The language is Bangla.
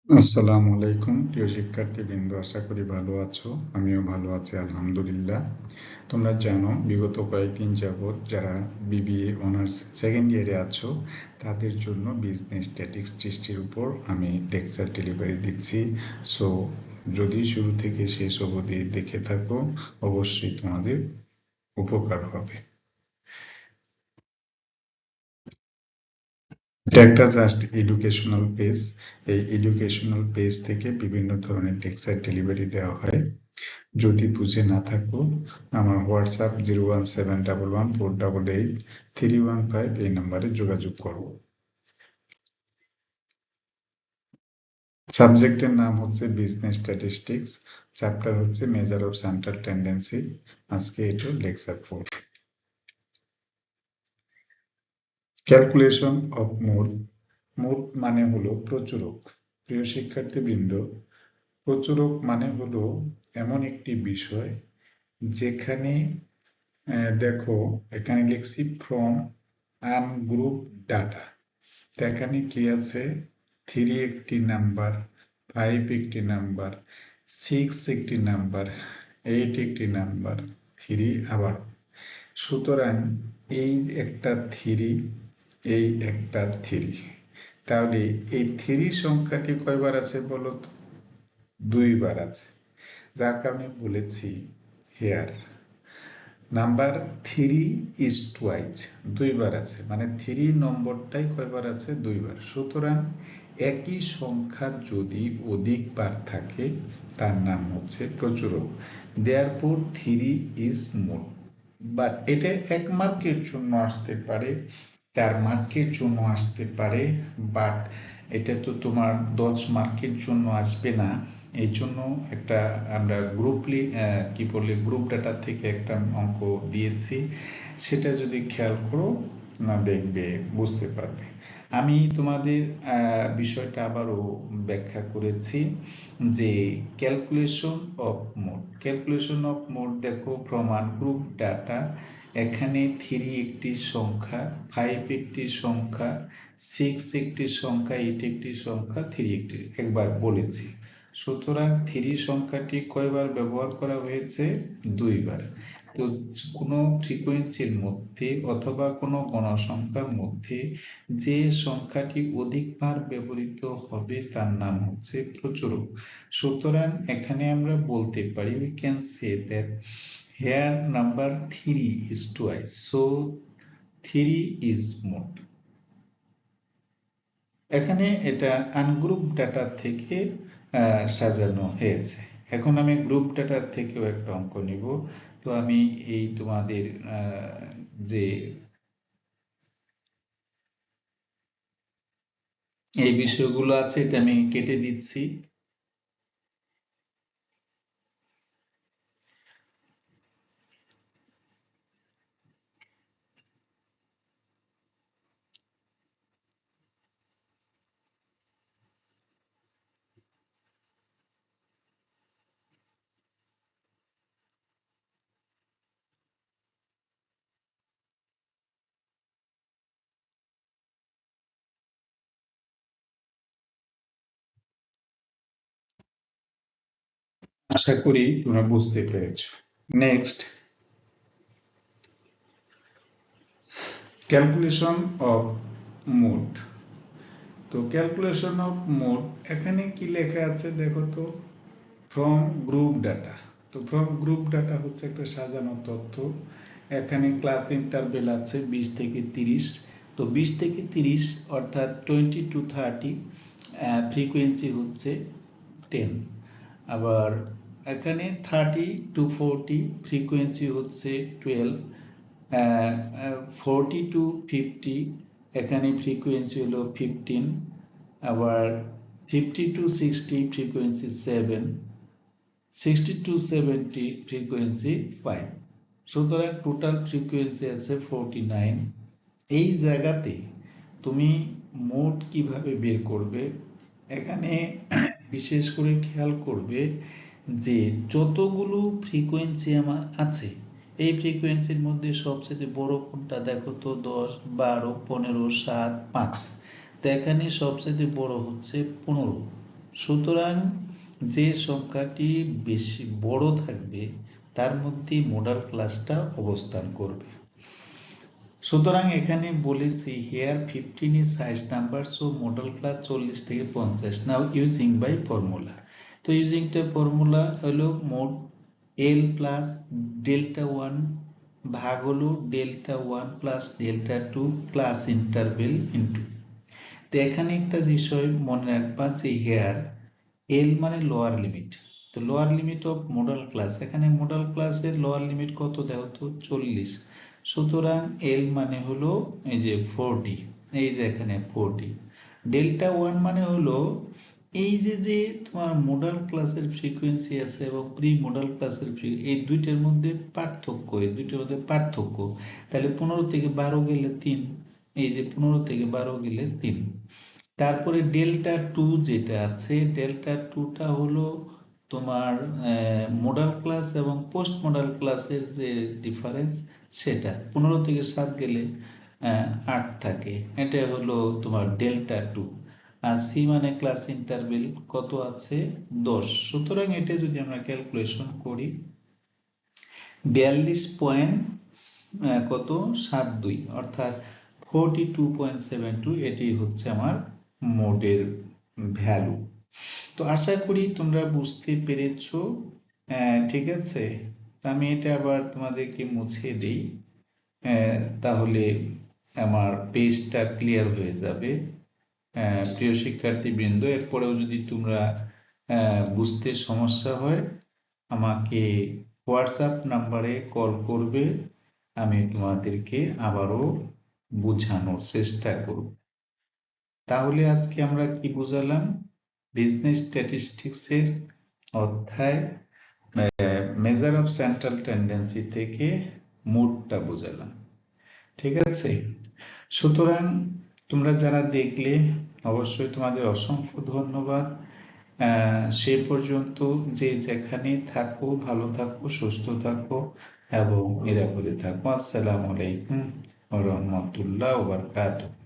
আসসালামু আলাইকুম প্রিয় শিক্ষার্থীবৃন্দ, আশা করি ভালো আছো। আমিও ভালো আছি আলহামদুলিল্লাহ। তোমরা জানো বিগত কয়েকদিন যাবৎ যারা বিবিএ অনার্স সেকেন্ড ইয়ারে আছো তাদের জন্য বিজনেস স্ট্যাটিস্টিক্সের উপর আমি লেকচার ডেলিভারি দিচ্ছি। সো যদি শুরু থেকে শেষ অবধি দেখে থাকো অবশ্যই তোমাদের উপকার হবে। এটা একটা জাস্ট এডুকেশনাল পেজ। এই এডুকেশনাল পেজ থেকে বিভিন্ন ধরনের লেকচার ডেলিভারি দেওয়া হয়। যদি বুঝে না থাকো আমার হোয়াটসঅ্যাপ 01711488315 এই নাম্বারে যোগাযোগ করো। সাবজেক্টের নাম হচ্ছে বিজনেস স্ট্যাটিস্টিক্স, চ্যাপ্টার হচ্ছে মেজার অফ সেন্ট্রাল টেন্ডেন্সি। আজকে এটা lecture 4। Calculation of mode. Mode মানে হলো প্রচুরক। প্রিয় শিক্ষার্থীবৃন্দ, প্রচুরক মানে হলো এমন একটি বিষয় যেখানে দেখো এখানে লিখছি ফ্রম আনগ্রুপ ডাটা। তো এখানে কি আছে? 3 একটি নাম্বার, 5 একটি নাম্বার, 6 একটি নাম্বার, 8 একটি নাম্বার, 3 আবার। সুতরাং এই একটা 3, এই একটা 3, তাহলে এই 3 সংখ্যাটি কয়বার আছে বলো তো? 2 বার আছে। যার কারণে বলেছি হেয়ার নাম্বার 3 ইজ টুয়াইস, 2 বার আছে, মানে 3 নম্বরটাই কয়বার আছে? 2 বার। সুতরাং একই সংখ্যা যদি অধিকবার থাকে তার নাম হচ্ছে প্রচুরক। Therefore 3 is mode. বাট এটা 1 মার্কের জন্য আসতে পারে, 4 মার্কের জন্য আসতে পারে, বাট এটা তো তোমার 10 মার্কের জন্য আসবে না। এই জন্য একটা আমরা গ্রুপ ডাটা থেকে একটা অঙ্ক দিয়েছি, সেটা যদি খেয়াল করো না দেখবে বুঝতে পারবে। আমি তোমাদের বিষয়টা আবারও ব্যাখ্যা করেছি যে ক্যালকুলেশন অফ মোড দেখো ফ্রম আনগ্রুপ ডাটা। এখানে 3 একটি সংখ্যা, 5 একটি সংখ্যা, 6 একটি সংখ্যা, 8 একটি সংখ্যা, 3 একটি, একবার বলেছি। সুতরাং 3 সংখ্যাটি কয়বার ব্যবহার করা হয়েছে? 2 বার। তো কোনো ফ্রিকোয়েন্সির মধ্যে অথবা কোনো গণসংখ্যার মধ্যে যে সংখ্যাটি অধিকবার ব্যবহৃত হবে তার নাম হচ্ছে প্রচুরক। সুতরাং এখানে আমরা বলতে পারি we can say that here number 3 is twice, so 3 is mode। এখানে এটা আনগ্রুপ ডাটা থেকে সাজানো হয়েছে। এখন আমি গ্রুপ ডাটার থেকেও একটা অঙ্ক নিব। তো আমি এই তোমাদের যে এই বিষয়গুলো আছে এটা আমি কেটে দিচ্ছি। আশা করি তোমরা বুঝতে পেরেছো। Next, calculation of mode. তো ক্যালকুলেশন অফ মোড এখানে কি লেখা আছে দেখো তো? From group data. তো ফ্রম গ্রুপ ডাটা হচ্ছে একটা সাজানো তথ্য। এখানে ক্লাস ইন্টারভেল আছে 20 থেকে 30। তো 20 থেকে 30 অর্থাৎ 20 to 30, ফ্রিকোয়েন্সি হচ্ছে 10। আবার এখানে 30 to 40 ফ্রিকোয়েন্সি হচ্ছে 12। 40 to 50 এখানে ফ্রিকোয়েন্সি হলো 15। আবার 50 to 60 ফ্রিকোয়েন্সি 7, 60 to 70 ফ্রিকোয়েন্সি 5। সুতরাং টোটাল ফ্রিকোয়েন্সি আছে 49। এই জায়গাতে তুমি মোড কিভাবে বের করবে? এখানে বিশেষ করে খেয়াল করবে যে যতগুলো ফ্রিকোয়েন্সি আমার আছে এই ফ্রিকোয়েন্সির মধ্যে সবচেয়ে বড় কোনটা দেখো তো? 10, 12, 15, 7, 5। তো এখানে সবচেয়ে বড় হচ্ছে 15। সুতরাং যে সংখ্যাটি বেশি বড় থাকবে তার মধ্যে মডাল ক্লাসটা অবস্থান করবে। সুতরাং এখানে বলেছি hair 15 is highest number, so modal class 40 থেকে 50। নাও ইউজিং বাই ফর্মুলা, তো ইউজিং টা ফর্মুলা হলো মোড এল প্লাস ডেল্টা 1 ভাগ হলো delta 1 plus delta 2 plus interval into. তো এখানে একটা বিষয় মনে রাখবা যে হেয়ার এল মানে লোয়ার লিমিট, তো lower limit of modal class, এখানে মডাল ক্লাসের লোয়ার লিমিট কত দেওয়া তো 40, সুতরাং এল মানে হলো এই যে 40, এই যে এখানে 40। ডেল্টা 1 মানে হলো এই যে যে তোমার মডাল ক্লাসের ফ্রিকোয়েন্সি আছে এবং প্রি মডাল ক্লাসের এই দুইটার মধ্যে পার্থক্য, এই দুইটার মধ্যে পার্থক্য, তাহলে 15 থেকে 12 গেলে 3, এই যে 15 থেকে 12 গেলে 3। তারপরে ডেল্টা 2 যেটা আছে, ডেল্টা 2টা হলো তোমার মডাল ক্লাস এবং পোস্ট মডাল ক্লাসের যে ডিফারেন্স, সেটা 15 থেকে 7 গেলে 8 থাকে, এটা হলো তোমার ডেল্টা 2। আর সি মানে ক্লাস ইন্টারভেল কত আছে 10, সুতরাং এটা যদি আমরা ক্যালকুলেশন করি 42 পয়েন্ট কত 72, অর্থাৎ 42.72, এটি হচ্ছে আমার মোডের ভ্যালু। তো আশা করি তোমরা বুঝতে পেরেছো। ঠিক আছে, আমি এটা আবার তোমাদেরকে মুছে দিই, তাহলে আমার পেজটা ক্লিয়ার হয়ে যাবে। প্রিয় শিক্ষার্থীবৃন্দ, এরপরেও যদি তোমরা বুঝতে সমস্যা হয় আমাকে হোয়াটসঅ্যাপ নাম্বারে কল করবে, আমি তোমাদেরকে আবারও বোঝানোর চেষ্টা করব। তাহলে আজকে আমরা কি বুঝালাম? বিজনেস স্ট্যাটিস্টিক্সের অধ্যায় মেজার অফ সেন্ট্রাল টেন্ডেন্সি থেকে মুডটা বোঝালাম। ঠিক আছে, সুতরাং তোমরা যারা দেখলে অবশ্যই তোমাদের অসংখ্য ধন্যবাদ। সে পর্যন্ত যে যেখানে থাকো ভালো থাকো, সুস্থ থাকো এবং নিরাপদে থাকো। আসসালামু আলাইকুম ওয়া রাহমাতুল্লাহি ওয়া বারাকাতুহু।